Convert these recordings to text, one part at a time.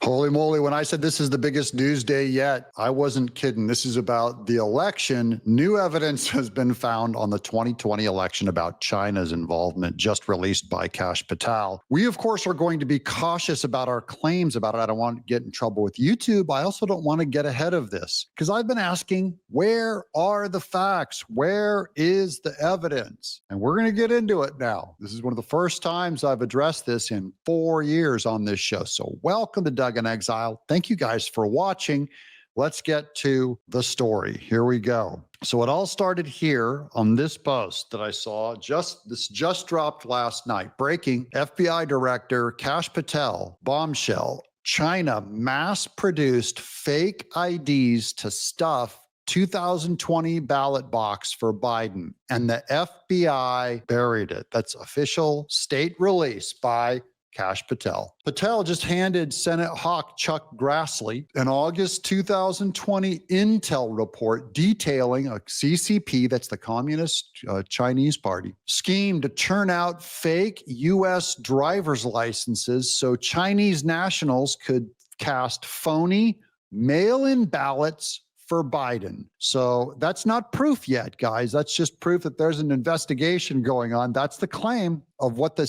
Holy moly, when I said this is the biggest news day yet, I wasn't kidding. This is about the election. New evidence has been found on the 2020 election about China's involvement, just released by Kash Patel. We, of course, are going to be cautious about our claims about it. I don't want to get in trouble with YouTube. I also don't want to get ahead of this because I've been asking, where are the facts? Where is the evidence? And we're going to get into it now. This is one of the first times I've addressed this in 4 years on this show. So welcome to Doug in Exile. Thank you guys for watching. Let's get to the story. Here we go. So it all started here on this post that I saw. This just dropped last night. Breaking: FBI Director Kash Patel, bombshell. China mass-produced fake IDs to stuff 2020 ballot box for Biden, and the FBI buried it. That's official state release by Kash Patel. Patel just handed Senate hawk Chuck Grassley an August 2020 intel report detailing a CCP, that's the Communist Chinese Party, scheme to turn out fake U.S. driver's licenses so Chinese nationals could cast phony mail-in ballots for Biden. So that's not proof yet, guys. That's just proof that there's an investigation going on. That's the claim of what the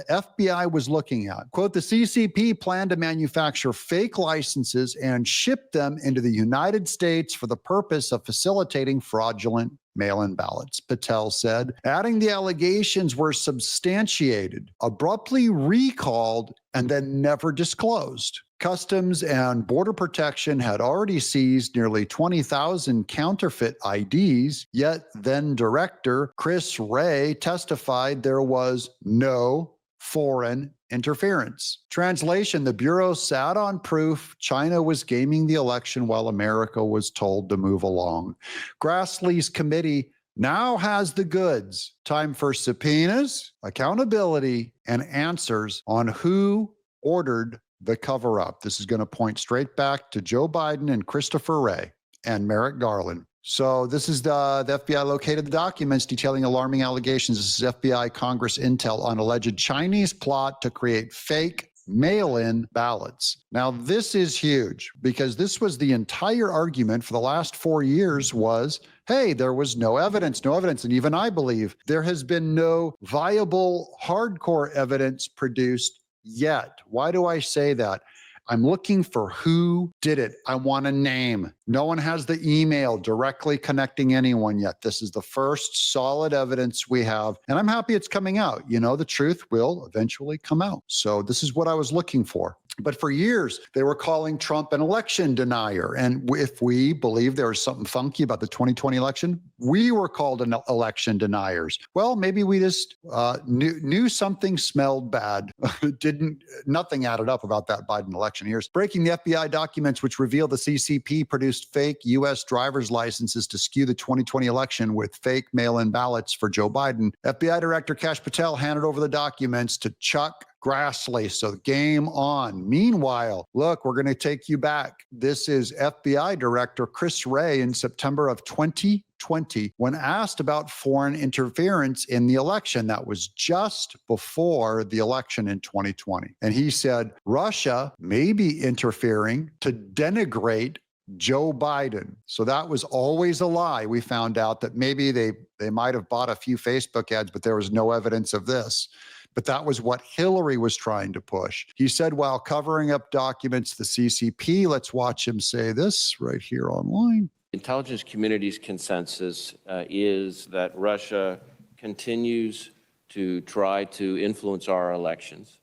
FBI was looking at. Quote, the CCP planned to manufacture fake licenses and ship them into the United States for the purpose of facilitating fraudulent mail-in ballots, Patel said, adding the allegations were substantiated, abruptly recalled, and then never disclosed. Customs and Border Protection had already seized nearly 20,000 counterfeit IDs, yet then Director Chris Wray testified there was no foreign interference. Translation: the Bureau sat on proof China was gaming the election while America was told to move along. Grassley's committee now has the goods. Time for subpoenas, accountability, and answers on who ordered the cover-up. This is going to point straight back to Joe Biden and Christopher Wray and Merrick Garland. So this is the FBI located the documents detailing alarming allegations. This is FBI Congress intel on alleged Chinese plot to create fake mail-in ballots. Now, this is huge because this was the entire argument for the last 4 years was, hey, there was no evidence. And even I believe there has been no viable hardcore evidence produced yet. Why do I say that? I'm looking for who did it. I want a name. No one has the email directly connecting anyone yet. This is the first solid evidence we have, and I'm happy it's coming out. You know, the truth will eventually come out. So this is what I was looking for. But for years, they were calling Trump an election denier. And if we believe there was something funky about the 2020 election, we were called election deniers. Well, maybe we just knew something smelled bad. Nothing added up about that Biden election. Here's breaking: the FBI documents which reveal the CCP produced fake U.S. driver's licenses to skew the 2020 election with fake mail-in ballots for Joe Biden. FBI Director Kash Patel handed over the documents to Chuck Grassley. So game on. Meanwhile, look, we're going to take you back. This is FBI Director Chris Wray in September of 2020 when asked about foreign interference in the election. That was just before the election in 2020. And he said, Russia may be interfering to denigrate Joe Biden. So that was always a lie. We found out that maybe they might have bought a few Facebook ads, but there was no evidence of this. But that was what Hillary was trying to push. He said while covering up documents, the CCP, let's watch him say this right here online. Intelligence community's consensus is that Russia continues to try to influence our elections.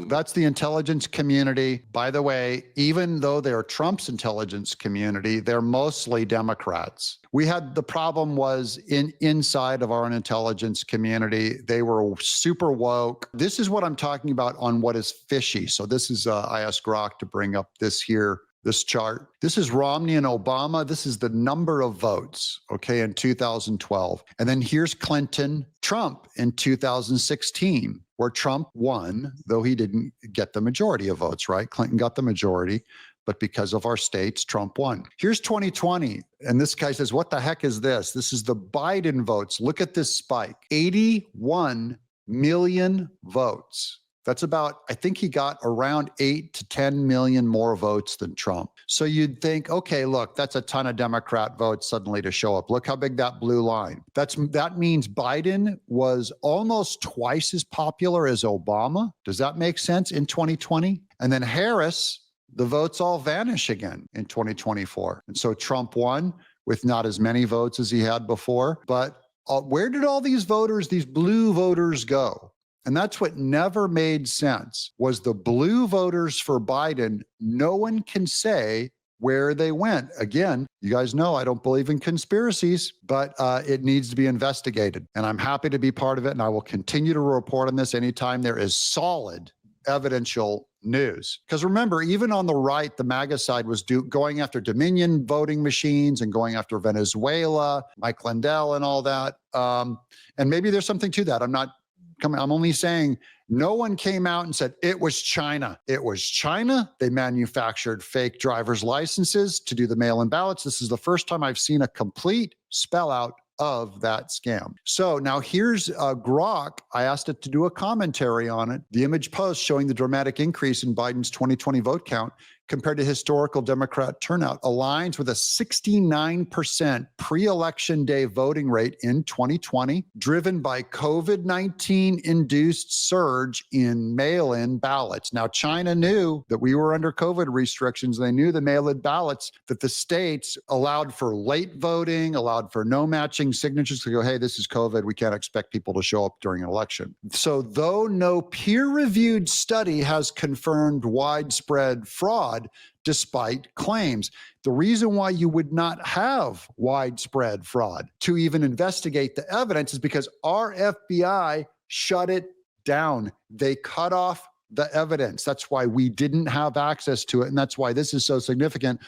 That's the intelligence community. By the way, even though they're Trump's intelligence community, they're mostly Democrats. We had the problem was inside of our intelligence community. They were super woke. This is what I'm talking about on what is fishy. So this is, I asked Grok to bring up this here. This chart. This is Romney and Obama. This is the number of votes, okay, in 2012. And then here's Clinton, Trump in 2016, where Trump won, though he didn't get the majority of votes, right? Clinton got the majority, but because of our states, Trump won. Here's 2020, and this guy says, what the heck is this? This is the Biden votes. Look at this spike, 81 million votes. That's about, I think he got around 8 to 10 million more votes than Trump. So you'd think, okay, look, that's a ton of Democrat votes suddenly to show up. Look how big that blue line. That means Biden was almost twice as popular as Obama. Does that make sense in 2020? And then Harris, the votes all vanish again in 2024. And so Trump won with not as many votes as he had before. But where did all these voters, these blue voters, go? And that's what never made sense, was the blue voters for Biden. No one can say where they went. Again, you guys know I don't believe in conspiracies, but it needs to be investigated. And I'm happy to be part of it. And I will continue to report on this anytime there is solid evidential news. Because remember, even on the right, the MAGA side was going after Dominion voting machines and going after Venezuela, Mike Lindell and all that. And maybe there's something to that. I'm only saying no one came out and said it was China. It was China. They manufactured fake driver's licenses to do the mail-in ballots. This is the first time I've seen a complete spell out of that scam. So now here's Grok. I asked it to do a commentary on it. The image post showing the dramatic increase in Biden's 2020 vote count compared to historical Democrat turnout aligns with a 69% pre-election day voting rate in 2020, driven by COVID-19 induced surge in mail-in ballots. Now, China knew that we were under COVID restrictions. They knew the mail-in ballots, that the states allowed for late voting, allowed for no matching signatures to go, hey, this is COVID. We can't expect people to show up during an election. So though no peer-reviewed study has confirmed widespread fraud, despite claims. The reason why you would not have widespread fraud to even investigate the evidence is because our FBI shut it down. They cut off the evidence. That's why we didn't have access to it. And that's why this is so significant.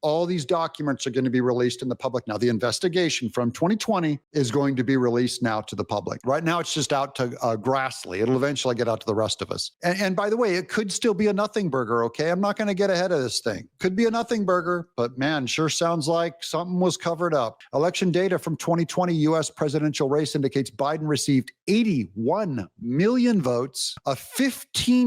All these documents are going to be released in the public now. The investigation from 2020 is going to be released now to the public. Right now, it's just out to Grassley. It'll eventually get out to the rest of us. And by the way, it could still be a nothing burger, okay? I'm not going to get ahead of this thing. Could be a nothing burger, but man, sure sounds like something was covered up. Election data from 2020 U.S. presidential race indicates Biden received 81 million votes, a 15%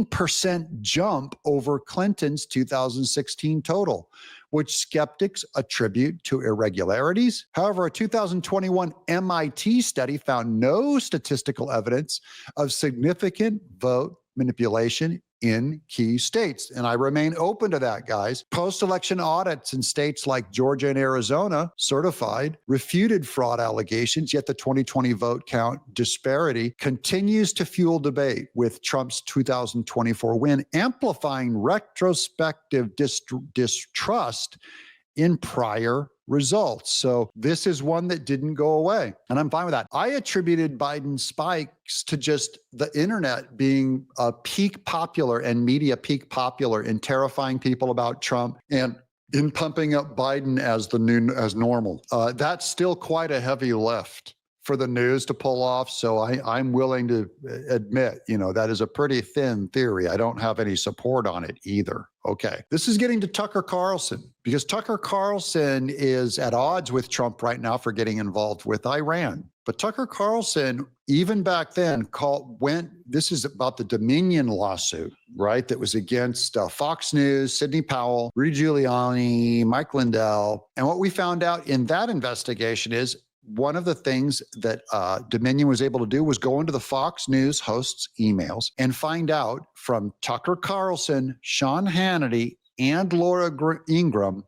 jump over Clinton's 2016 total, which skeptics attribute to irregularities. However, a 2021 MIT study found no statistical evidence of significant vote manipulation in key states. And I remain open to that, guys. Post-election audits in states like Georgia and Arizona certified, refuted fraud allegations, yet the 2020 vote count disparity continues to fuel debate, with Trump's 2024 win amplifying retrospective distrust in prior results. So this is one that didn't go away, and I'm fine with that. I attributed Biden's spikes to just the internet being a peak popular and media peak popular in terrifying people about Trump and in pumping up Biden as normal. That's still quite a heavy lift for the news to pull off. So I'm willing to admit, that is a pretty thin theory. I don't have any support on it either. Okay. This is getting to Tucker Carlson, because Tucker Carlson is at odds with Trump right now for getting involved with Iran. But Tucker Carlson, even back then, this is about the Dominion lawsuit, right? That was against Fox News, Sidney Powell, Rudy Giuliani, Mike Lindell. And what we found out in that investigation is one of the things that Dominion was able to do was go into the Fox News hosts' emails and find out from Tucker Carlson, Sean Hannity, and Laura Ingraham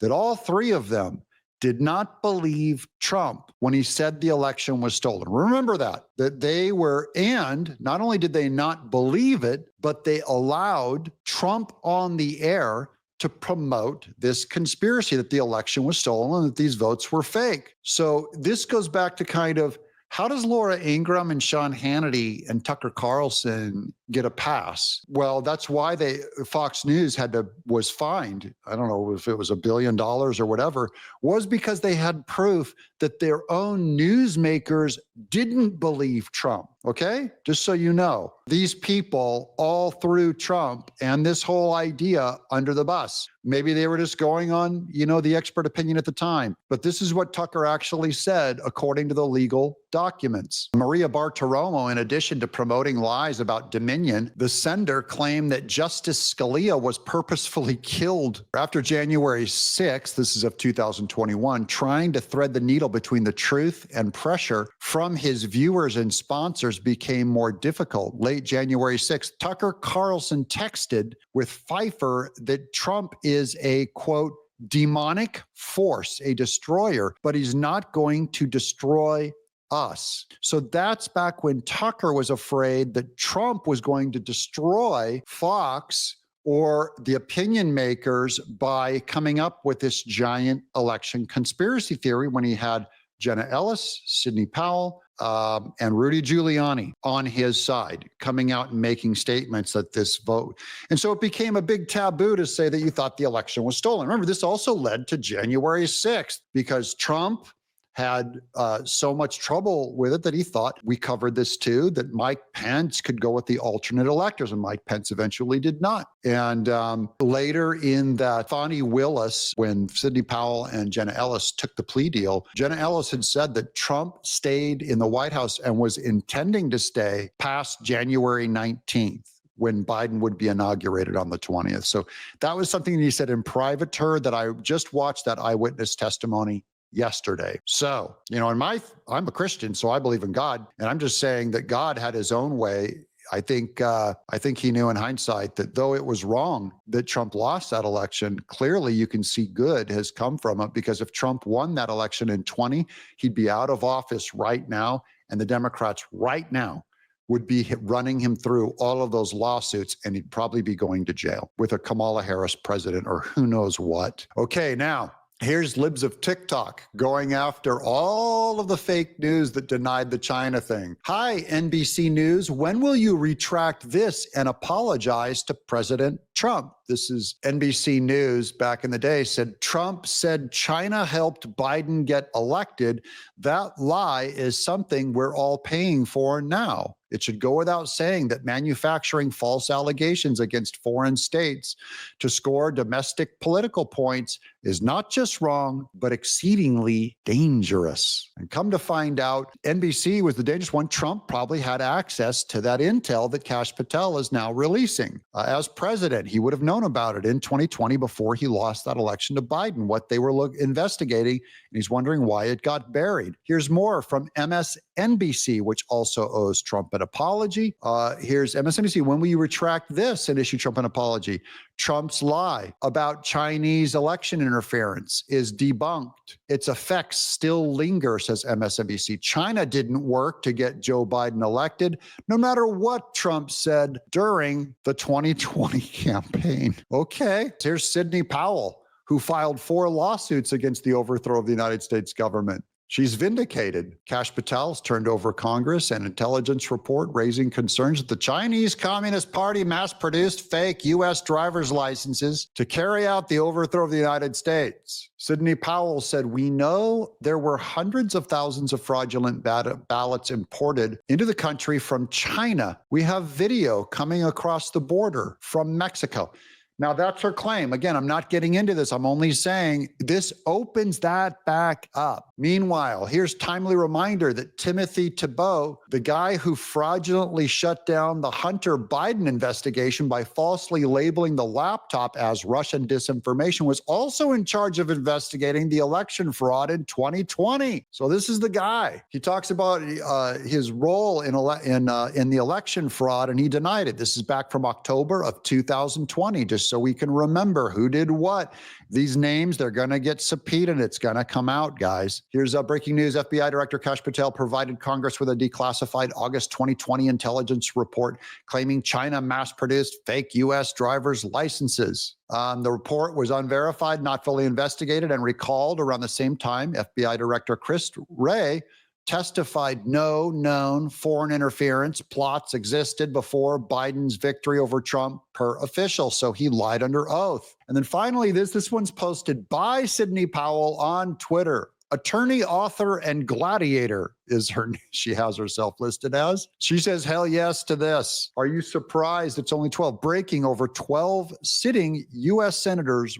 that all three of them did not believe Trump when he said the election was stolen. Remember that they were, and not only did they not believe it, but they allowed Trump on the air to promote this conspiracy that the election was stolen and that these votes were fake. So this goes back to kind of, how does Laura Ingraham and Sean Hannity and Tucker Carlson get a pass? Well, that's why Fox News was fined. I don't know if it was $1 billion or whatever, was because they had proof that their own newsmakers didn't believe Trump. Okay? Just so you know, these people all threw Trump and this whole idea under the bus. Maybe they were just going on, the expert opinion at the time. But this is what Tucker actually said, according to the legal documents. Maria Bartiromo, in addition to promoting lies about Dominion opinion. The sender claimed that Justice Scalia was purposefully killed after January 6th, this is of 2021, trying to thread the needle between the truth and pressure from his viewers and sponsors became more difficult. Late January 6th, Tucker Carlson texted with Pfeiffer that Trump is a, quote, demonic force, a destroyer, but he's not going to destroy us. So that's back when Tucker was afraid that Trump was going to destroy Fox or the opinion makers by coming up with this giant election conspiracy theory when he had Jenna Ellis, Sidney Powell, and Rudy Giuliani on his side, coming out and making statements that this vote. And so it became a big taboo to say that you thought the election was stolen. Remember, this also led to January 6th because Trump had so much trouble with it that he thought, we covered this too, that Mike Pence could go with the alternate electors, and Mike Pence eventually did not. And later in that, Fani Willis, when Sidney Powell and Jenna Ellis took the plea deal, Jenna Ellis had said that Trump stayed in the White House and was intending to stay past January 19th. When Biden would be inaugurated on the 20th. So that was something that he said in private to her that I just watched that eyewitness testimony yesterday. So, you know, I'm a Christian, so I believe in God. And I'm just saying that God had his own way. I think he knew in hindsight that though it was wrong that Trump lost that election, clearly you can see good has come from it, because if Trump won that election in 20, he'd be out of office right now. And the Democrats right now would be running him through all of those lawsuits, and he'd probably be going to jail with a Kamala Harris president or who knows what. Okay, now, here's libs of TikTok going after all of the fake news that denied the China thing. Hi, NBC News. When will you retract this and apologize to President Trump? This is NBC News back in the day said, Trump said China helped Biden get elected. That lie is something we're all paying for now. It should go without saying that manufacturing false allegations against foreign states to score domestic political points is not just wrong, but exceedingly dangerous. And come to find out, NBC was the dangerous one. Trump probably had access to that intel that Kash Patel is now releasing. As president, he would have known about it in 2020 before he lost that election to Biden, what they were investigating, and he's wondering why it got buried. Here's more from MSNBC, which also owes Trump an apology. Here's MSNBC. When will you retract this and issue Trump an apology? Trump's lie about Chinese election interference is debunked. Its effects still linger, says MSNBC. China didn't work to get Joe Biden elected, no matter what Trump said during the 2020 campaign. Okay, here's Sidney Powell, who filed 4 lawsuits against the overthrow of the United States government. She's vindicated. Kash Patel's turned over Congress an intelligence report raising concerns that the Chinese Communist Party mass-produced fake U.S. driver's licenses to carry out the overthrow of the United States. Sidney Powell said, we know there were hundreds of thousands of fraudulent ballots imported into the country from China. We have video coming across the border from Mexico. Now, that's her claim. Again, I'm not getting into this. I'm only saying this opens that back up. Meanwhile, here's timely reminder that Timothy Thibault, the guy who fraudulently shut down the Hunter Biden investigation by falsely labeling the laptop as Russian disinformation, was also in charge of investigating the election fraud in 2020. So this is the guy. He talks about his role in the election fraud, and he denied it. This is back from October of 2020, just so we can remember who did what. These names, they're going to get subpoenaed, and it's going to come out, guys. Here's breaking news. FBI Director Kash Patel provided Congress with a declassified August 2020 intelligence report claiming China mass-produced fake U.S. driver's licenses. The report was unverified, not fully investigated, and recalled around the same time FBI Director Chris Wray testified no known foreign interference plots existed before Biden's victory over Trump per official. So he lied under oath. And then finally, this one's posted by Sidney Powell on Twitter. Attorney, author, and gladiator is her, she has herself listed as. She says, hell yes to this. Are you surprised it's only 12? Breaking over 12 sitting U.S. senators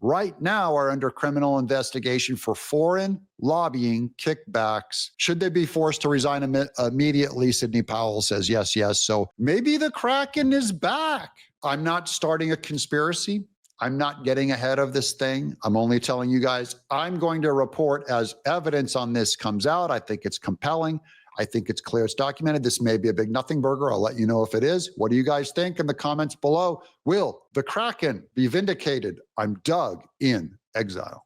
right now are under criminal investigation for foreign lobbying kickbacks. Should they be forced to resign immediately? Sidney Powell says yes, yes. So maybe the Kraken is back. I'm not starting a conspiracy. I'm not getting ahead of this thing. I'm only telling you guys, I'm going to report as evidence on this comes out. I think it's compelling. I think it's clear, it's documented. This may be a big nothing burger. I'll let you know if it is. What do you guys think in the comments below? Will the Kraken be vindicated? I'm Doug in Exile.